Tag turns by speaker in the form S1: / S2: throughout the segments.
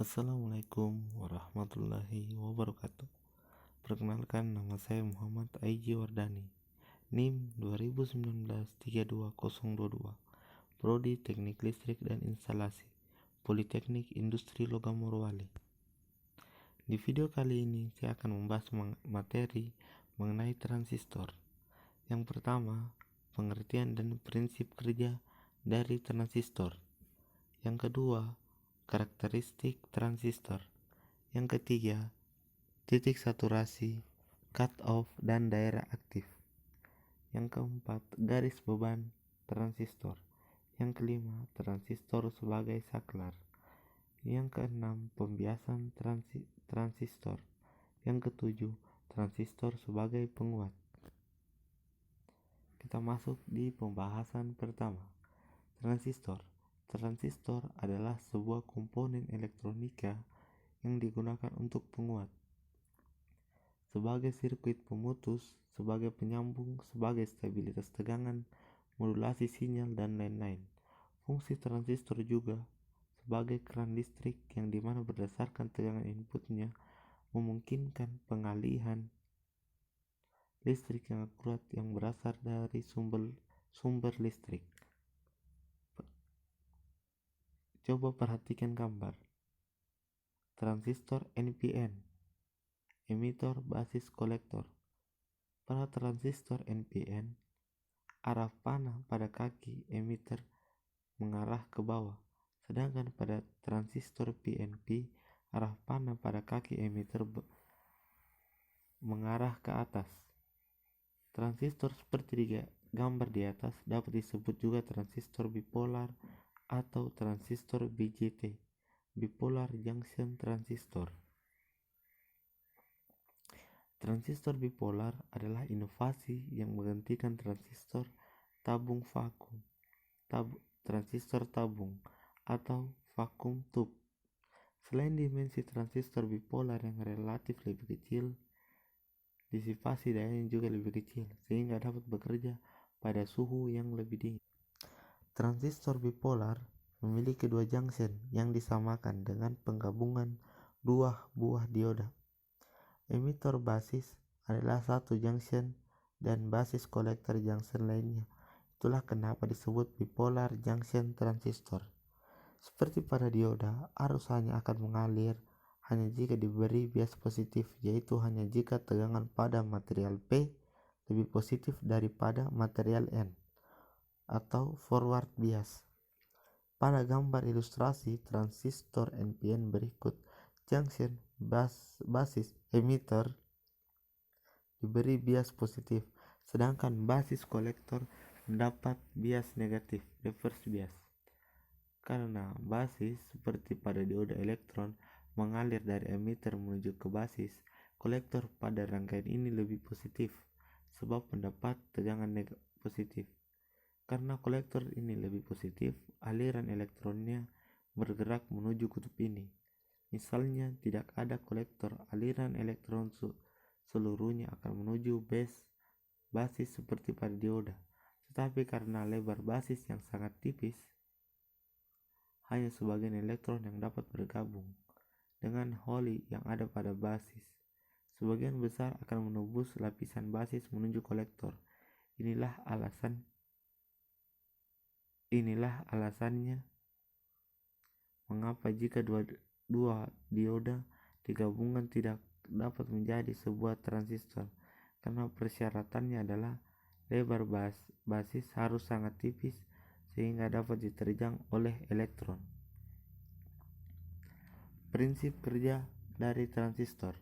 S1: Assalamualaikum warahmatullahi wabarakatuh. Perkenalkan, nama saya Muhammad Aiji Wardani, NIM 2019 32022, Prodi Teknik Listrik dan Instalasi, Politeknik Industri Logam Morowali. Di video kali ini saya akan membahas materi mengenai transistor. Yang pertama, pengertian dan prinsip kerja dari transistor. Yang kedua, karakteristik transistor. Yang ketiga, titik saturasi, cut off, dan daerah aktif. Yang keempat, garis beban transistor. Yang kelima, transistor sebagai saklar. Yang keenam, pembiasan transistor. Yang ketujuh, transistor sebagai penguat. Kita masuk di pembahasan pertama. Transistor. Transistor adalah sebuah komponen elektronika yang digunakan untuk penguat, sebagai sirkuit pemutus, sebagai penyambung, sebagai stabilitas tegangan, modulasi sinyal, dan lain-lain. Fungsi transistor juga sebagai keran listrik yang dimana berdasarkan tegangan inputnya memungkinkan pengalihan listrik yang akurat yang berasal dari sumber listrik. Coba perhatikan gambar. Transistor NPN, emitor basis kolektor. Pada transistor NPN, arah panah pada kaki emitter mengarah ke bawah, sedangkan pada transistor PNP, arah panah pada kaki emitter mengarah ke atas. Transistor seperti di gambar di atas dapat disebut juga transistor bipolar atau transistor BJT, bipolar junction transistor. Transistor bipolar adalah inovasi yang menggantikan transistor tabung vakum, transistor tabung atau vakum tube. Selain dimensi transistor bipolar yang relatif lebih kecil, disipasi dayanya juga lebih kecil sehingga dapat bekerja pada suhu yang lebih dingin. Transistor bipolar memiliki dua junction yang disamakan dengan penggabungan dua buah dioda. Emitor basis adalah satu junction dan basis kolektor junction lainnya. Itulah kenapa disebut bipolar junction transistor. Seperti pada dioda, arus hanya akan mengalir hanya jika diberi bias positif, yaitu hanya jika tegangan pada material P lebih positif daripada material N, atau forward bias. Pada gambar ilustrasi transistor NPN berikut, junction basis emitter diberi bias positif, sedangkan basis kolektor mendapat bias negatif, reverse bias. Karena basis seperti pada dioda elektron mengalir dari emitter menuju ke basis, kolektor pada rangkaian ini lebih positif sebab mendapat tegangan positif. Karena kolektor ini lebih positif, aliran elektronnya bergerak menuju kutub ini. Misalnya tidak ada kolektor, aliran elektron seluruhnya akan menuju basis seperti pada dioda. Tetapi karena lebar basis yang sangat tipis, hanya sebagian elektron yang dapat bergabung dengan hole yang ada pada basis. Sebagian besar akan menembus lapisan basis menuju kolektor. Inilah alasannya mengapa jika dua dioda digabungkan tidak dapat menjadi sebuah transistor, karena persyaratannya adalah lebar basis harus sangat tipis sehingga dapat diterjang oleh elektron. Prinsip kerja dari transistor.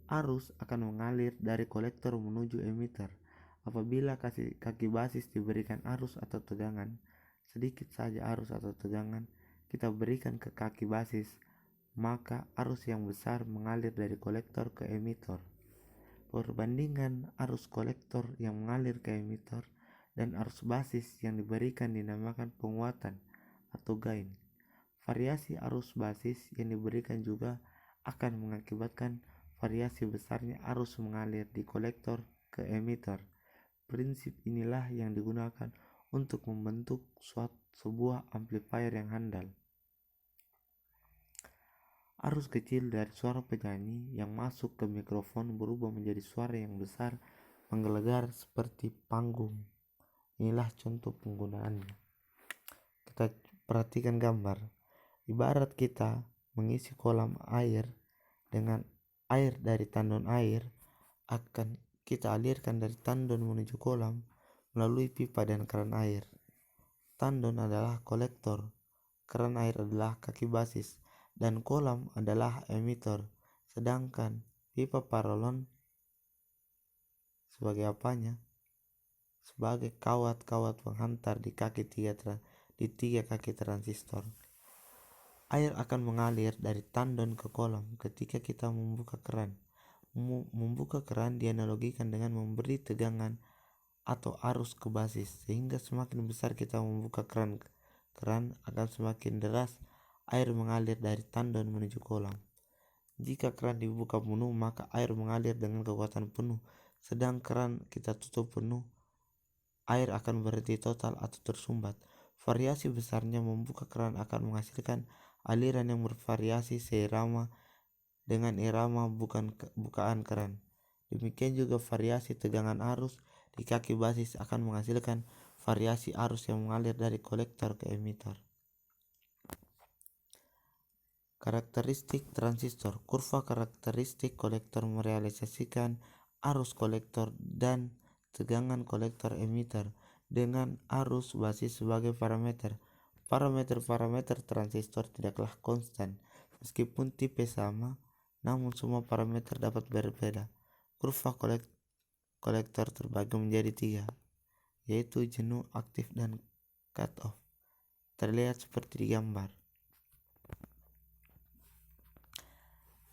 S1: Arus akan mengalir dari kolektor menuju emitter. Apabila kaki basis diberikan arus atau tegangan, sedikit saja arus atau tegangan kita berikan ke kaki basis, maka arus yang besar mengalir dari kolektor ke emitter. Perbandingan arus kolektor yang mengalir ke emitter dan arus basis yang diberikan dinamakan penguatan atau gain. Variasi arus basis yang diberikan juga akan mengakibatkan variasi besarnya arus mengalir di kolektor ke emitter. Prinsip inilah yang digunakan untuk membentuk sebuah amplifier yang handal. Arus kecil dari suara penyanyi yang masuk ke mikrofon berubah menjadi suara yang besar menggelegar seperti panggung. Inilah contoh penggunaannya. Kita perhatikan gambar. Ibarat kita mengisi kolam air dengan air dari tandon air, akan kita alirkan dari tandon menuju kolam melalui pipa dan keran air. Tandon adalah kolektor, keran air adalah kaki basis, dan kolam adalah emitter. Sedangkan pipa paralon sebagai apanya? Sebagai kawat-kawat penghantar di tiga kaki transistor. Air akan mengalir dari tandon ke kolam ketika kita membuka keran. Membuka keran dianalogikan dengan memberi tegangan atau arus ke basis, sehingga semakin besar kita membuka keran akan semakin deras air mengalir dari tandon menuju kolam. Jika keran dibuka penuh, maka air mengalir dengan kekuatan penuh. Sedang keran kita tutup penuh, air akan berhenti total atau tersumbat. Variasi besarnya membuka keran akan menghasilkan aliran yang bervariasi seirama dengan irama bukaan keran. Demikian juga variasi tegangan arus di kaki basis akan menghasilkan variasi arus yang mengalir dari kolektor ke emitter. Karakteristik transistor. Kurva karakteristik kolektor merealisasikan arus kolektor dan tegangan kolektor emitter dengan arus basis sebagai parameter. Parameter transistor tidaklah konstan. Meskipun tipe sama, namun semua parameter dapat berbeda. Kurva kolektor terbagi menjadi 3, yaitu jenuh, aktif, dan cut off. Terlihat seperti di gambar.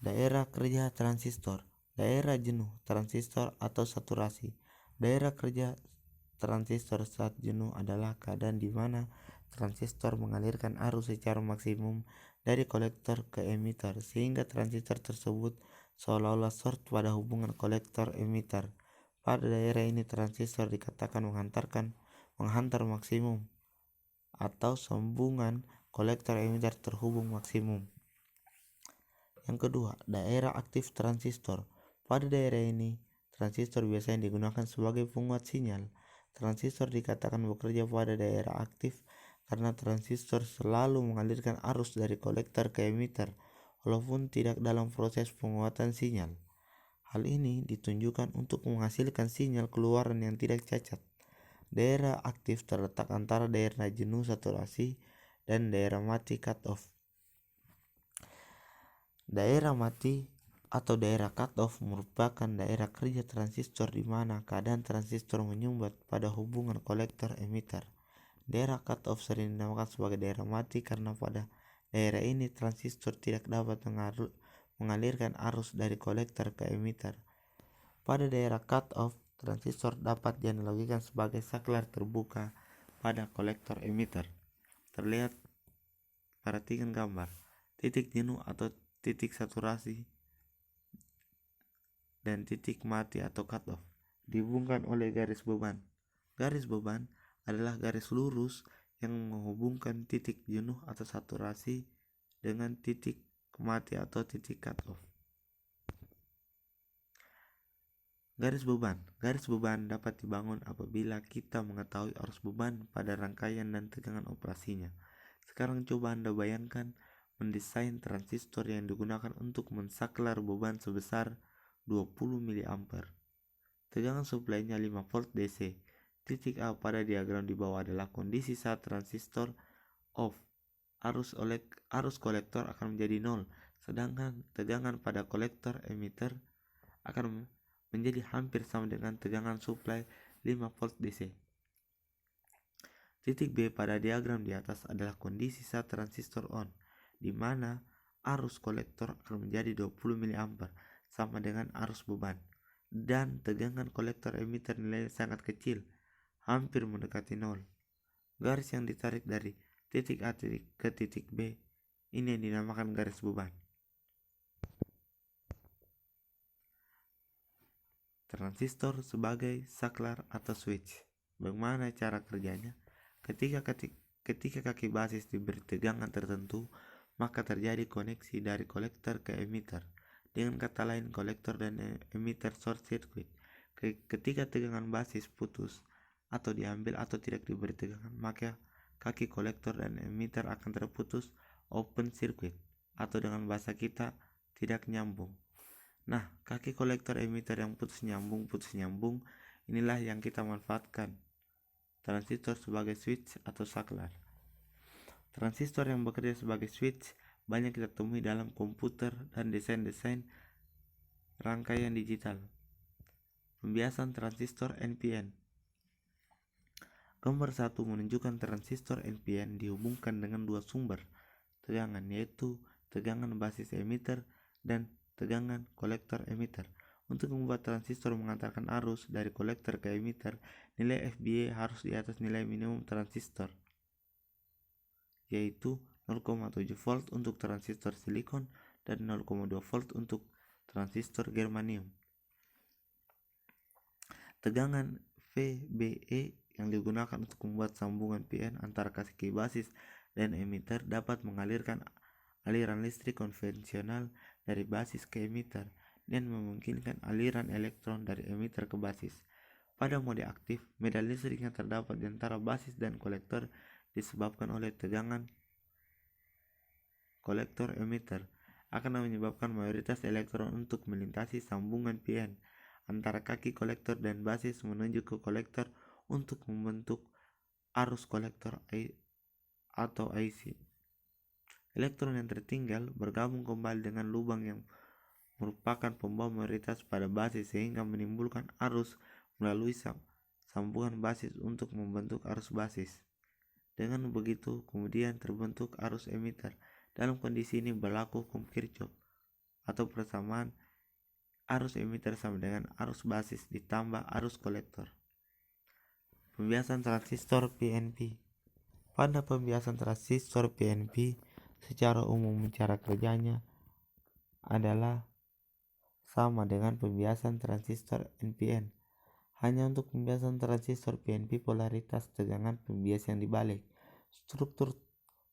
S1: Daerah kerja transistor. Daerah jenuh transistor atau saturasi. Daerah kerja transistor saat jenuh adalah keadaan di mana transistor mengalirkan arus secara maksimum dari kolektor ke emitter, sehingga transistor tersebut seolah-olah short pada hubungan kolektor emitter. Pada daerah ini transistor dikatakan menghantar maksimum, atau sambungan kolektor emitter terhubung maksimum. Yang kedua, daerah aktif transistor. Pada daerah ini, transistor biasanya digunakan sebagai penguat sinyal. Transistor dikatakan bekerja pada daerah aktif karena transistor selalu mengalirkan arus dari kolektor ke emitter, walaupun tidak dalam proses penguatan sinyal. Hal ini ditunjukkan untuk menghasilkan sinyal keluaran yang tidak cacat. Daerah aktif terletak antara daerah jenuh saturasi dan daerah mati cut off. Daerah mati atau daerah cut off merupakan daerah kerja transistor di mana keadaan transistor menyumbat pada hubungan kolektor emitter. Daerah cut off sering dinamakan sebagai daerah mati karena pada daerah ini transistor tidak dapat mengalirkan arus dari kolektor ke emitter. Pada daerah cut off, transistor dapat dianalogikan sebagai saklar terbuka pada kolektor emitter. Terlihat, perhatikan gambar. Titik jenuh atau titik saturasi dan titik mati atau cut off dihubungkan oleh garis beban. Garis beban adalah garis lurus yang menghubungkan titik jenuh atau saturasi dengan titik mati atau titik cut off. Garis beban dapat dibangun apabila kita mengetahui arus beban pada rangkaian dan tegangan operasinya. Sekarang coba Anda bayangkan mendesain transistor yang digunakan untuk mensaklar beban sebesar 20 mA. Tegangan suplainya 5 volt DC. Titik A pada diagram di bawah adalah kondisi saat transistor off. Arus kolektor akan menjadi 0, sedangkan tegangan pada kolektor emitter akan menjadi hampir sama dengan tegangan suplai 5 volt DC. Titik B pada diagram di atas adalah kondisi saat transistor on, di mana arus kolektor akan menjadi 20 mA sama dengan arus beban, dan tegangan kolektor emitter nilainya sangat kecil, hampir mendekati 0. Garis yang ditarik dari titik A ke titik B ini yang dinamakan garis beban. Transistor sebagai saklar atau switch. Bagaimana cara kerjanya? Ketika kaki basis diberi tegangan tertentu, maka terjadi koneksi dari kolektor ke emitter. Dengan kata lain, kolektor dan emitter short circuit. Ketika tegangan basis putus atau diambil atau tidak diberi tegangan, maka kaki kolektor dan emitter akan terputus open circuit, atau dengan bahasa kita tidak nyambung. Nah, kaki kolektor emitter yang putus nyambung, inilah yang kita manfaatkan transistor sebagai switch atau saklar. Transistor yang bekerja sebagai switch banyak kita temui dalam komputer dan desain-desain rangkaian digital. Pembiasan transistor NPN. Gambar 1 menunjukkan transistor NPN dihubungkan dengan dua sumber tegangan, yaitu tegangan basis emitter dan tegangan kolektor emitter. Untuk membuat transistor mengantarkan arus dari kolektor ke emitter, nilai FBA harus di atas nilai minimum transistor, yaitu 0,7 volt untuk transistor silikon dan 0,2 volt untuk transistor germanium. Tegangan VBE yang digunakan untuk membuat sambungan PN antara kaki basis dan emitter dapat mengalirkan aliran listrik konvensional dari basis ke emitter dan memungkinkan aliran elektron dari emitter ke basis. Pada mode aktif, medan listrik yang terdapat di antara basis dan kolektor disebabkan oleh tegangan kolektor emitter akan menyebabkan mayoritas elektron untuk melintasi sambungan PN antara kaki kolektor dan basis menuju ke kolektor untuk membentuk arus kolektor atau IC. Elektron yang tertinggal bergabung kembali dengan lubang yang merupakan pembawa mayoritas pada basis sehingga menimbulkan arus melalui sambungan basis untuk membentuk arus basis. Dengan begitu, kemudian terbentuk arus emitter. Dalam kondisi ini berlaku hukum Kirchhoff atau persamaan arus emitter sama dengan arus basis ditambah arus kolektor. Pembiasan transistor PNP. Pada pembiasan transistor PNP, secara umum cara kerjanya adalah sama dengan pembiasan transistor NPN. Hanya untuk pembiasan transistor PNP polaritas tegangan pembias yang dibalik. Struktur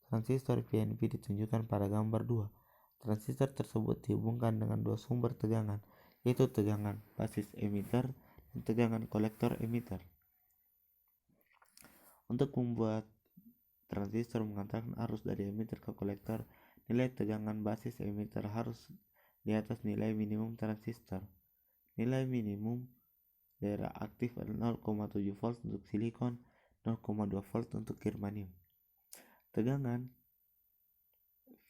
S1: transistor PNP ditunjukkan pada gambar 2. Transistor tersebut dihubungkan dengan dua sumber tegangan, yaitu tegangan basis emitter dan tegangan kolektor emitter. Untuk membuat transistor mengantarkan arus dari emitter ke kolektor, nilai tegangan basis emitter harus di atas nilai minimum transistor. Nilai minimum daerah aktif adalah 0,7 volt untuk silikon, 0,2 volt untuk germanium. Tegangan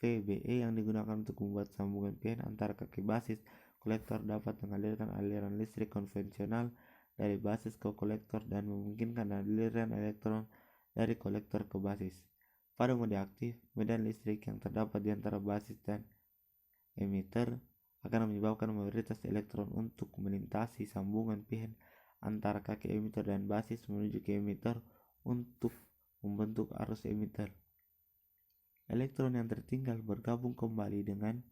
S1: VBE yang digunakan untuk membuat sambungan PN antara kaki basis kolektor dapat mengalirkan aliran listrik konvensional dari basis ke kolektor dan memungkinkan aliran elektron dari kolektor ke basis. Pada mode aktif, medan listrik yang terdapat di antara basis dan emitter akan menyebabkan mayoritas elektron untuk melintasi sambungan PN antara kaki emitter dan basis menuju ke emitter untuk membentuk arus emitter. Elektron yang tertinggal bergabung kembali dengan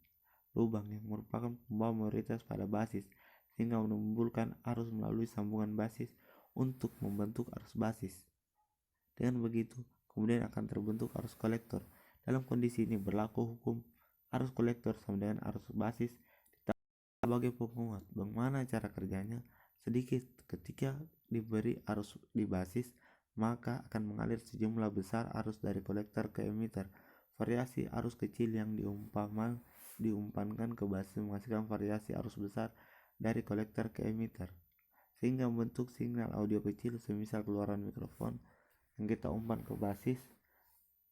S1: lubang yang merupakan pembawa mayoritas pada basis sehingga menimbulkan arus melalui sambungan basis untuk membentuk arus basis. Dengan begitu, kemudian akan terbentuk arus kolektor. Dalam kondisi ini berlaku hukum arus kolektor sama dengan arus basis sebagai penguat. Bagaimana cara kerjanya? Sedikit ketika diberi arus di basis, maka akan mengalir sejumlah besar arus dari kolektor ke emitter. Variasi arus kecil yang diumpankan ke basis menghasilkan variasi arus besar dari kolektor ke emitter, sehingga membentuk signal audio kecil semisal keluaran mikrofon yang kita umpan ke basis,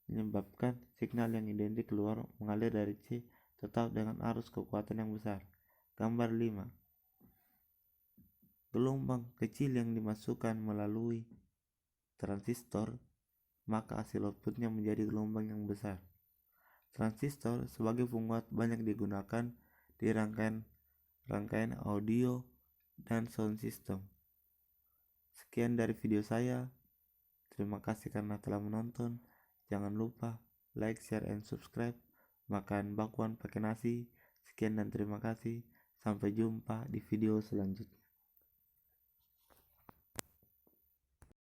S1: menyebabkan signal yang identik keluar mengalir dari C tetap dengan arus kekuatan yang besar. Gambar 5. Gelombang kecil yang dimasukkan melalui transistor, maka hasil outputnya menjadi gelombang yang besar. Transistor sebagai penguat banyak digunakan di rangkaian audio dan sound system. Sekian dari video saya. Terima kasih karena telah menonton. Jangan lupa like, share, and subscribe. Makan bakwan pakai nasi. Sekian dan terima kasih. Sampai jumpa di video selanjutnya.